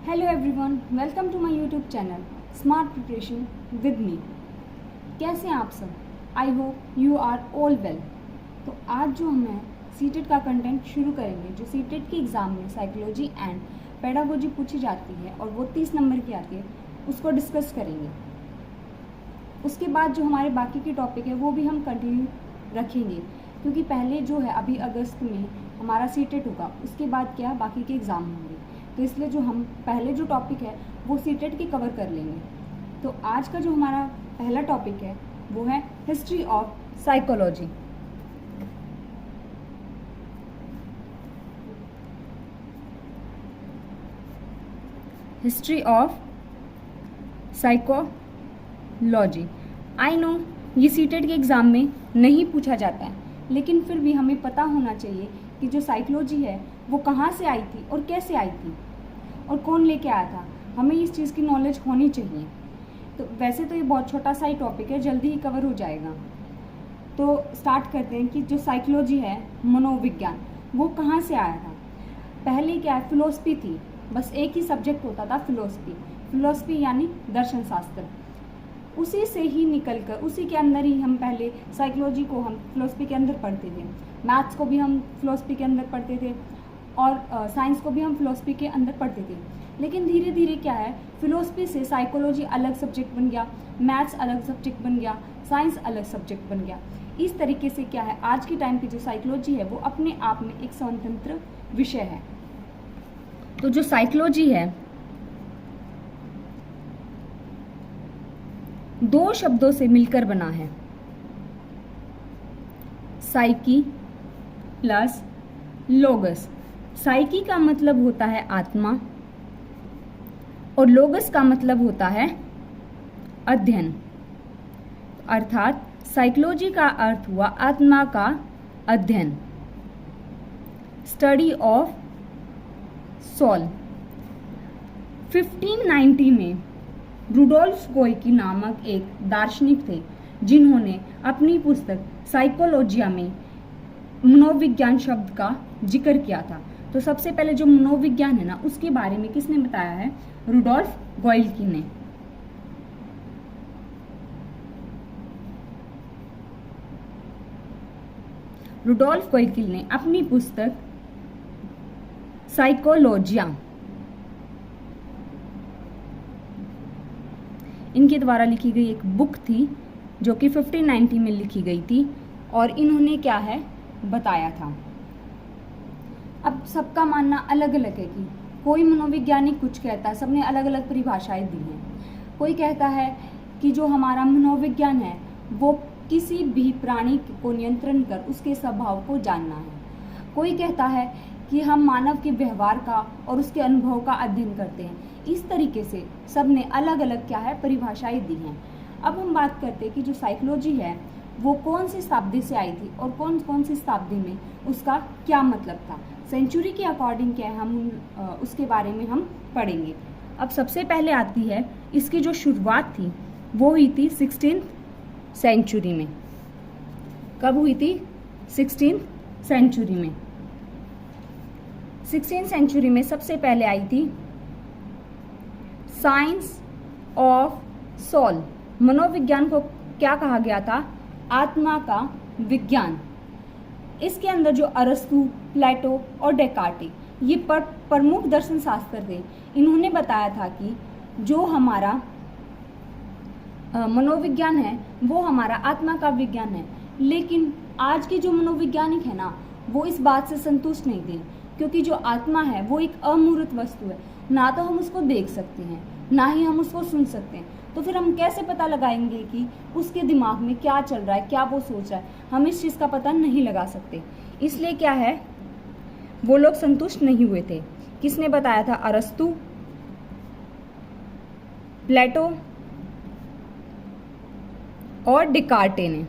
Hello everyone, welcome to my YouTube channel smart preparation with me. कैसे हैं आप सब? I hope you are all well. तो आज जो हम सीटेट का कंटेंट शुरू करेंगे, जो सीटेट के एग्ज़ाम में साइकोलॉजी एंड पेडागोजी पूछी जाती है और वो 30 नंबर की आती है, उसको डिस्कस करेंगे। उसके बाद जो हमारे बाकी के टॉपिक है वो भी हम कंटिन्यू रखेंगे, क्योंकि पहले जो है अभी अगस्त में हमारा सीटेट होगा, उसके बाद क्या बाकी के एग्ज़ाम होंगे। तो इसलिए जो हम पहले जो टॉपिक है वो सीटेट की कवर कर लेंगे। तो आज का जो हमारा पहला टॉपिक है वो है history of psychology. History of psychology. I know ये सीटेट के एग्ज़ाम में नहीं पूछा जाता है, लेकिन फिर भी हमें पता होना चाहिए कि जो साइकोलॉजी है वो कहाँ से आई थी और कैसे आई थी और कौन लेके आया था। हमें इस चीज़ की नॉलेज होनी चाहिए। तो वैसे तो ये बहुत छोटा सा ही टॉपिक है, जल्दी ही कवर हो जाएगा। तो स्टार्ट करते हैं कि जो साइकोलॉजी है, मनोविज्ञान, वो कहाँ से आया था। पहले क्या है, फिलोसफी थी, बस एक ही सब्जेक्ट होता था, फिलोसफी यानी दर्शन शास्त्र। उसी से ही निकलकर उसी के अंदर ही हम पहले साइकोलॉजी को हम फिलोसफी के अंदर पढ़ते थे, मैथ्स को भी हम फिलोसफी के अंदर पढ़ते थे और साइंस को भी हम फिलोसफी के अंदर पढ़ते थे। लेकिन धीरे धीरे क्या है, फिलोसफी से साइकोलॉजी अलग सब्जेक्ट बन गया, मैथ्स अलग सब्जेक्ट बन गया, साइंस अलग सब्जेक्ट बन गया। इस तरीके से क्या है, आज के टाइम की जो साइकोलॉजी है वो अपने आप में एक स्वतंत्र विषय है। तो जो साइकोलॉजी है दो शब्दों से मिलकर बना है, साइकी प्लस लोगस। साइकी का मतलब होता है आत्मा और लोगस का मतलब होता है अध्ययन। अर्थात साइकोलॉजी का अर्थ हुआ आत्मा का अध्ययन, स्टडी ऑफ सोल। 1590 में रुडोल्फ गोइकी नामक एक दार्शनिक थे, जिन्होंने अपनी पुस्तक साइकोलॉजिया में मनोविज्ञान शब्द का जिक्र किया था। तो सबसे पहले जो मनोविज्ञान है ना, उसके बारे में किसने बताया है? रुडोल्फ गोइकी ने। रुडोल्फ गोइकी ने अपनी पुस्तक साइकोलॉजिया, इनके द्वारा लिखी गई एक बुक थी जो कि 1590 में लिखी गई थी, और इन्होंने क्या है बताया था। अब सबका मानना अलग अलग है कि कोई मनोवैज्ञानिक कुछ कहता है, सबने अलग अलग परिभाषाएं दी हैं। कोई कहता है कि जो हमारा मनोविज्ञान है वो किसी भी प्राणी को नियंत्रण कर उसके स्वभाव को जानना है। कोई कहता है कि हम मानव के व्यवहार का और उसके अनुभव का अध्ययन करते हैं। इस तरीके से सबने अलग अलग क्या है परिभाषाएं दी हैं। अब हम बात करते हैं कि जो साइकोलॉजी है वो कौन सी शताब्दी से आई थी और कौन कौन सी शताब्दी में उसका क्या मतलब था। सेंचुरी के अकॉर्डिंग क्या है, हम उसके बारे में हम पढ़ेंगे। अब सबसे पहले आती है इसकी जो शुरुआत थी वो हुई थी 16th सेंचुरी में। कब हुई थी? 16th सेंचुरी में। 16th सेंचुरी में सबसे पहले आई थी साइंस ऑफ सोल। मनोविज्ञान को क्या कहा गया था? आत्मा का विज्ञान। इसके अंदर जो अरस्तु, प्लेटो और डेकार्टे, ये प्रमुख दर्शन शास्त्र थे। इन्होंने बताया था कि जो हमारा मनोविज्ञान है वो हमारा आत्मा का विज्ञान है। लेकिन आज के जो मनोवैज्ञानिक है ना, वो इस बात से संतुष्ट नहीं थे, क्योंकि जो आत्मा है वो एक अमूर्त वस्तु है, ना तो हम उसको देख सकते हैं ना ही हम उसको सुन सकते हैं। तो फिर हम कैसे पता लगाएंगे कि उसके दिमाग में क्या चल रहा है, क्या वो सोच रहा है? हम इस चीज़ का पता नहीं लगा सकते। इसलिए क्या है, वो लोग संतुष्ट नहीं हुए थे। किसने बताया था? अरस्तु, प्लेटो और डेकार्टे ने।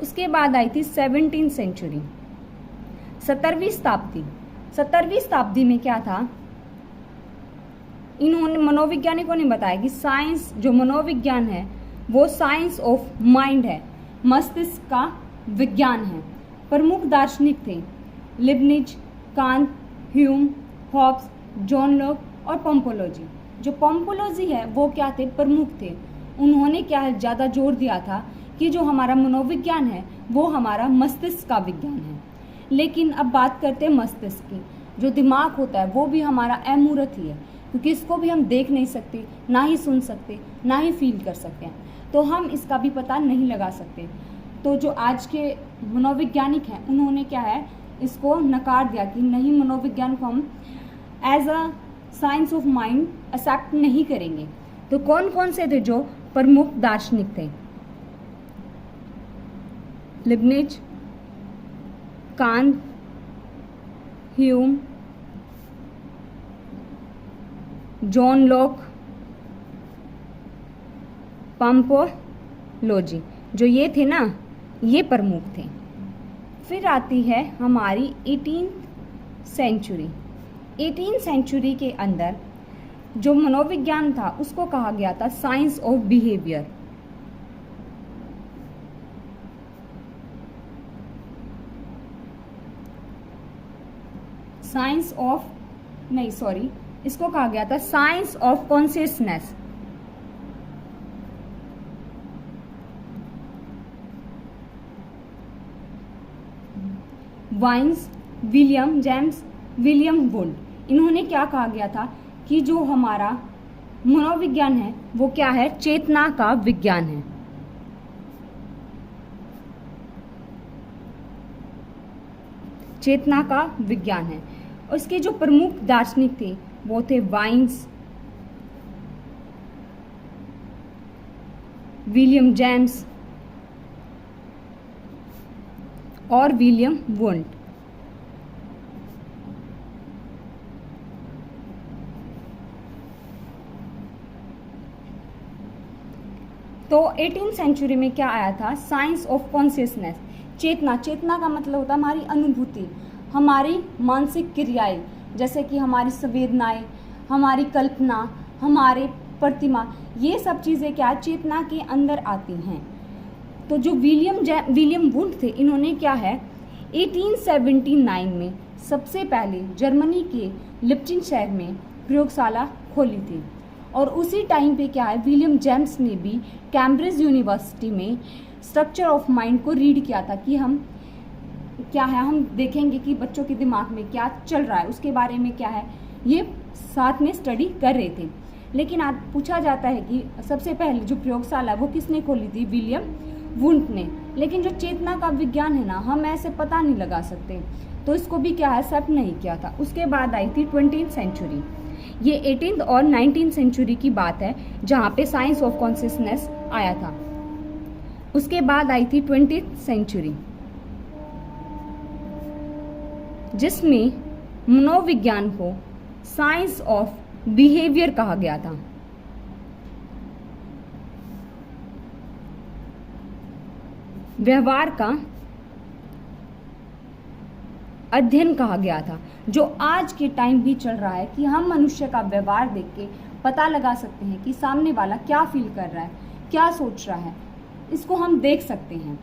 उसके बाद आई थी 17th सेंचुरी, 17वीं शताब्दी। 17वीं शताब्दी में क्या था, इन्होंने मनोवैज्ञानिकों ने बताया कि साइंस, जो मनोविज्ञान है वो साइंस ऑफ माइंड है, मस्तिष्क का विज्ञान है। प्रमुख दार्शनिक थे Leibniz, Kant, Hume, Hobbes, John Locke और पोम्पोलॉजी। जो पोम्पोलॉजी है वो क्या थे, प्रमुख थे। उन्होंने क्या है, ज़्यादा जोर दिया था कि जो हमारा मनोविज्ञान है वो हमारा मस्तिष्क का विज्ञान है। लेकिन अब बात करते हैं मस्तिष्क की। जो दिमाग होता है वो भी हमारा अमूर्त ही है, क्योंकि इसको भी हम देख नहीं सकते, ना ही सुन सकते, ना ही फील कर सकते हैं, तो हम इसका भी पता नहीं लगा सकते। तो जो आज के मनोवैज्ञानिक हैं उन्होंने क्या है, इसको नकार दिया कि नहीं, मनोविज्ञान को हम as a science of mind accept नहीं करेंगे। तो कौन कौन से थे जो प्रमुख दार्शनिक थे? Leibniz, Kant, Hume, John Locke, पोम्पोलॉजी। जो ये थे ना, ये प्रमुख थे। फिर आती है हमारी 18th सेंचुरी। 18th सेंचुरी के अंदर जो मनोविज्ञान था उसको कहा गया था साइंस ऑफ बिहेवियर। इसको कहा गया था साइंस ऑफ कॉन्शियसनेस। वाइन्स, विलियम जेम्स, विलियम वुंड। इन्होंने क्या कहा गया था कि जो हमारा मनोविज्ञान है वो क्या है, चेतना का विज्ञान है। चेतना का विज्ञान है। और इसके जो प्रमुख दार्शनिक थे वो थे वाइन्स, विलियम जेम्स और विलियम वुंड। तो 18th सेंचुरी में क्या आया था, साइंस ऑफ कॉन्शियसनेस। चेतना, चेतना का मतलब होता है हमारी अनुभूति, हमारी मानसिक क्रियाएं, जैसे कि हमारी संवेदनाएं, हमारी कल्पना, हमारे प्रतिमा, ये सब चीज़ें क्या चेतना के अंदर आती हैं। तो जो विलियम वुंड थे, इन्होंने क्या है 1879 में सबसे पहले जर्मनी के लिप्टिन शहर में प्रयोगशाला खोली थी। और उसी टाइम पे क्या है, विलियम जेम्स ने भी कैम्ब्रिज यूनिवर्सिटी में स्ट्रक्चर ऑफ माइंड को रीड किया था कि हम क्या है, हम देखेंगे कि बच्चों के दिमाग में क्या चल रहा है, उसके बारे में क्या है, ये साथ में स्टडी कर रहे थे। लेकिन आज पूछा जाता है कि सबसे पहले जो प्रयोगशाला वो किसने खोली थी, विलियम वुंड ने। लेकिन जो चेतना का विज्ञान है ना, हम ऐसे पता नहीं लगा सकते, तो इसको भी क्या है, एक्सेप्ट नहीं किया था। उसके बाद आई थी 20th सेंचुरी। ये 18th और 19th सेंचुरी की बात है जहाँ पे साइंस ऑफ कॉन्शियसनेस आया था। उसके बाद आई थी 20th सेंचुरी, जिसमें मनोविज्ञान को साइंस ऑफ बिहेवियर कहा गया था। व्यवहार का अध्ययन कहा गया था, जो आज के टाइम भी चल रहा है कि हम मनुष्य का व्यवहार देख के पता लगा सकते हैं कि सामने वाला क्या फील कर रहा है, क्या सोच रहा है, इसको हम देख सकते हैं।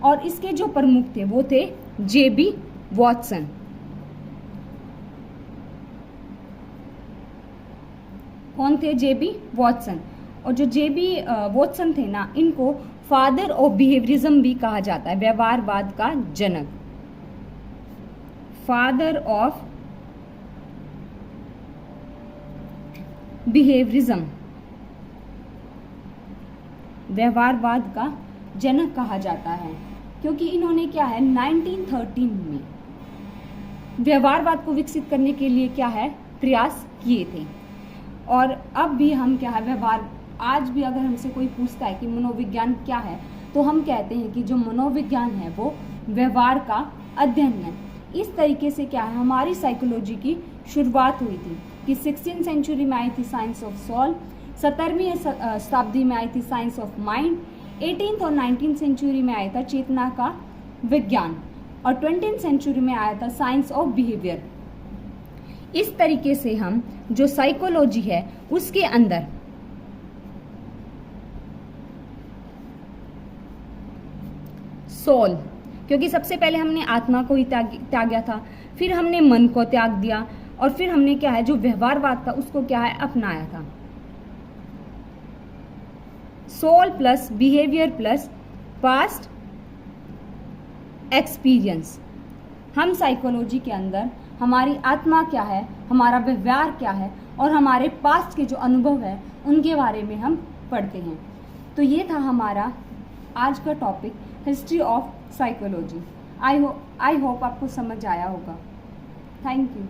और इसके जो प्रमुख थे वो थे जेबी वॉटसन। कौन थे, जेबी वॉटसन। और जो जेबी वॉटसन थे ना, इनको फादर ऑफ बिहेवियरिज्म भी कहा जाता है, व्यवहारवाद का जनक, फादर ऑफ बिहेवियरिज्म, व्यवहारवाद का जनक कहा जाता है, क्योंकि इन्होंने क्या है 1913 में व्यवहारवाद को विकसित करने के लिए क्या है प्रयास किए थे। और अब भी हम क्या है व्यवहार, आज भी अगर हमसे कोई पूछता है कि मनोविज्ञान क्या है, तो हम कहते हैं कि जो मनोविज्ञान है वो व्यवहार का अध्ययन है। इस तरीके से क्या है हमारी साइकोलॉजी की शुरुआत हुई थी कि 16th सेंचुरी में आई थी साइंस ऑफ सोल, 17वीं शताब्दी में आई थी साइंस ऑफ माइंड, 18th और 19th सेंचुरी में आया था चेतना का विज्ञान, और 20th सेंचुरी में आया था साइंस ऑफ बिहेवियर। इस तरीके से हम जो साइकोलॉजी है उसके अंदर सोल, क्योंकि सबसे पहले हमने आत्मा को ही त्यागा था, फिर हमने मन को त्याग दिया, और फिर हमने क्या है, जो व्यवहारवाद था उसको क्या है, अपनाया था। Soul plus behaviour plus past experience. हम साइकोलॉजी के अंदर हमारी आत्मा क्या है, हमारा व्यवहार क्या है और हमारे पास्ट के जो अनुभव है उनके बारे में हम पढ़ते हैं। तो ये था हमारा आज का topic, history of psychology. I hope आपको समझ आया होगा। Thank you.